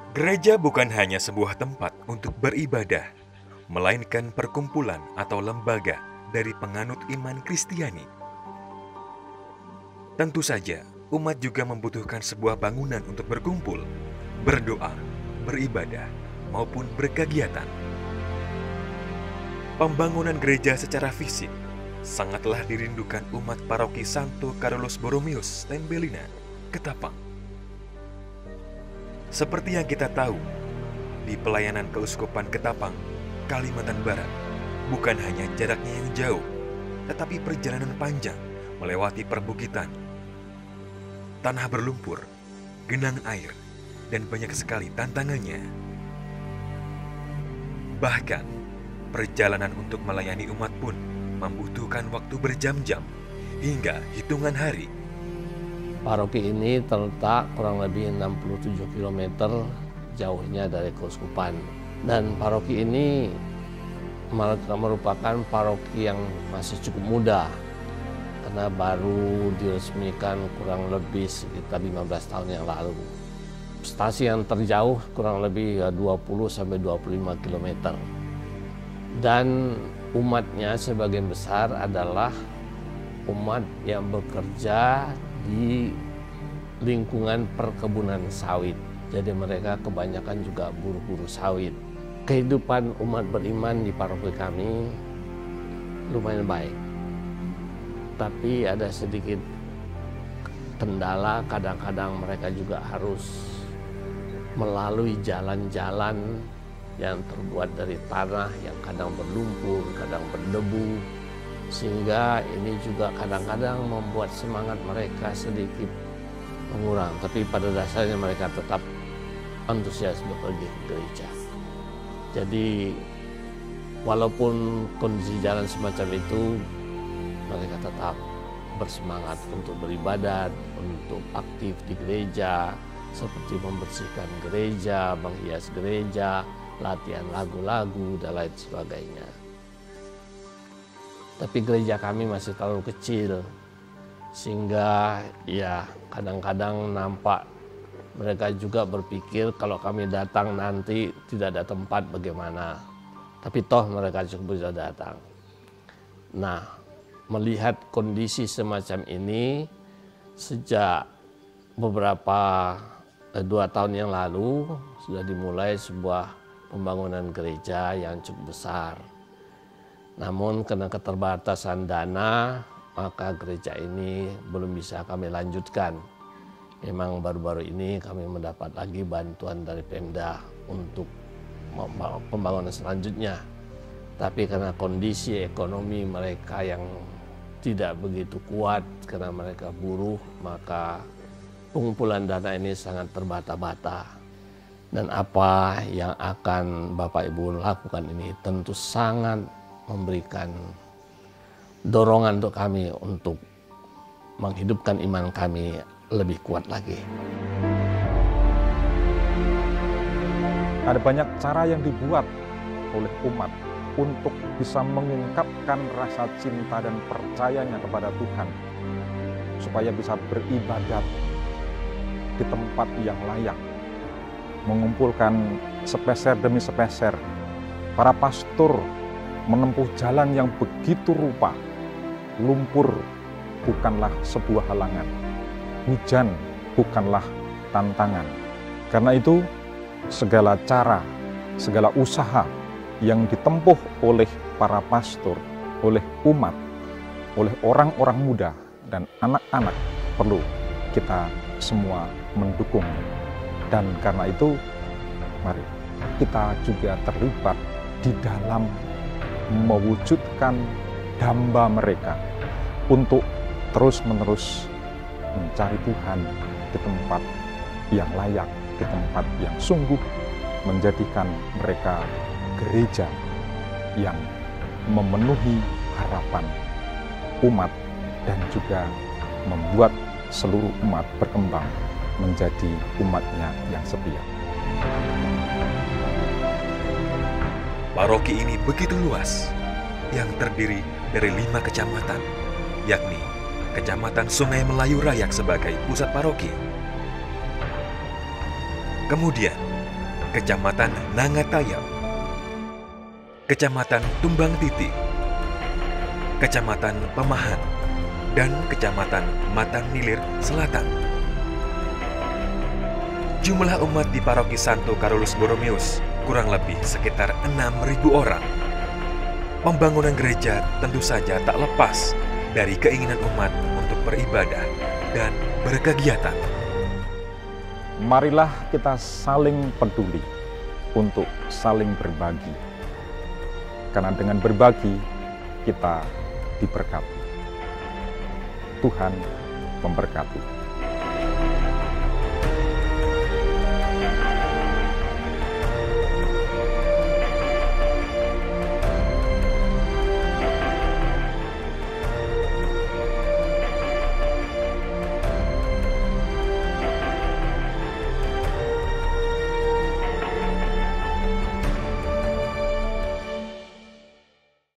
Gereja bukan hanya sebuah tempat untuk beribadah, melainkan perkumpulan atau lembaga dari penganut iman Kristiani. Tentu saja, umat juga membutuhkan sebuah bangunan untuk berkumpul, berdoa, beribadah, maupun berkegiatan. Pembangunan gereja secara fisik sangatlah dirindukan umat paroki Santo Carolus Borromeus Tembelina, Ketapang. Seperti yang kita tahu, di pelayanan Keuskupan Ketapang, Kalimantan Barat, bukan hanya jaraknya yang jauh, tetapi perjalanan panjang melewati perbukitan, tanah berlumpur, genang air, dan banyak sekali tantangannya. Bahkan, perjalanan untuk melayani umat pun membutuhkan waktu berjam-jam hingga hitungan hari. Paroki ini terletak kurang lebih 67 km jauhnya dari Keuskupan. Dan paroki ini merupakan paroki yang masih cukup muda, karena baru diresmikan kurang lebih sekitar 15 tahun yang lalu. Stasi yang terjauh kurang lebih 20-25 km. Dan umatnya sebagian besar adalah umat yang bekerja di lingkungan perkebunan sawit. Jadi mereka kebanyakan juga buruh-buruh sawit. Kehidupan umat beriman di paroki kami lumayan baik. Tapi ada sedikit kendala, kadang-kadang mereka juga harus melalui jalan-jalan yang terbuat dari tanah yang kadang berlumpur, kadang berdebu, sehingga ini juga kadang-kadang membuat semangat mereka sedikit mengurang. Tapi pada dasarnya mereka tetap antusias pergi ke gereja. Jadi walaupun kondisi jalan semacam itu, mereka tetap bersemangat untuk beribadat, untuk aktif di gereja, seperti membersihkan gereja, menghias gereja, latihan lagu-lagu, dan lain sebagainya. Tapi gereja kami masih terlalu kecil, sehingga ya kadang-kadang nampak mereka juga berpikir kalau kami datang nanti tidak ada tempat bagaimana. Tapi toh mereka cukup bisa datang. Nah, melihat kondisi semacam ini, sejak beberapa 2 tahun yang lalu sudah dimulai sebuah pembangunan gereja yang cukup besar. Namun karena keterbatasan dana, maka gereja ini belum bisa kami lanjutkan. Memang baru-baru ini kami mendapat lagi bantuan dari Pemda untuk pembangunan selanjutnya. Tapi karena kondisi ekonomi mereka yang tidak begitu kuat, karena mereka buruh, maka pengumpulan dana ini sangat terbata-bata. Dan apa yang akan Bapak Ibu lakukan ini tentu sangat memberikan dorongan untuk kami untuk menghidupkan iman kami lebih kuat lagi. Ada banyak cara yang dibuat oleh umat untuk bisa mengungkapkan rasa cinta dan percayanya kepada Tuhan, supaya bisa beribadat di tempat yang layak, mengumpulkan sepeser demi sepeser. Para pastor menempuh jalan yang begitu rupa. Lumpur bukanlah sebuah halangan, hujan bukanlah tantangan. Karena itu segala cara, segala usaha yang ditempuh oleh para pastor, oleh umat, oleh orang-orang muda dan anak-anak perlu kita semua mendukung. Dan karena itu mari kita juga terlibat di dalam mewujudkan damba mereka untuk terus-menerus mencari Tuhan di tempat yang layak, di tempat yang sungguh menjadikan mereka gereja yang memenuhi harapan umat dan juga membuat seluruh umat berkembang menjadi umatnya yang setia. Paroki ini begitu luas, yang terdiri dari 5 kecamatan, yakni Kecamatan Sungai Melayu Rayak sebagai pusat paroki. Kemudian, Kecamatan Nangatayam, Kecamatan Tumbang Titi, Kecamatan Pemahan, dan Kecamatan Matan Nilir Selatan. Jumlah umat di Paroki Santo Carolus Borromeus kurang lebih sekitar 6.000 orang. Pembangunan gereja tentu saja tak lepas dari keinginan umat untuk beribadah dan berkegiatan. Marilah kita saling peduli untuk saling berbagi. Karena dengan berbagi, kita diberkati. Tuhan memberkati.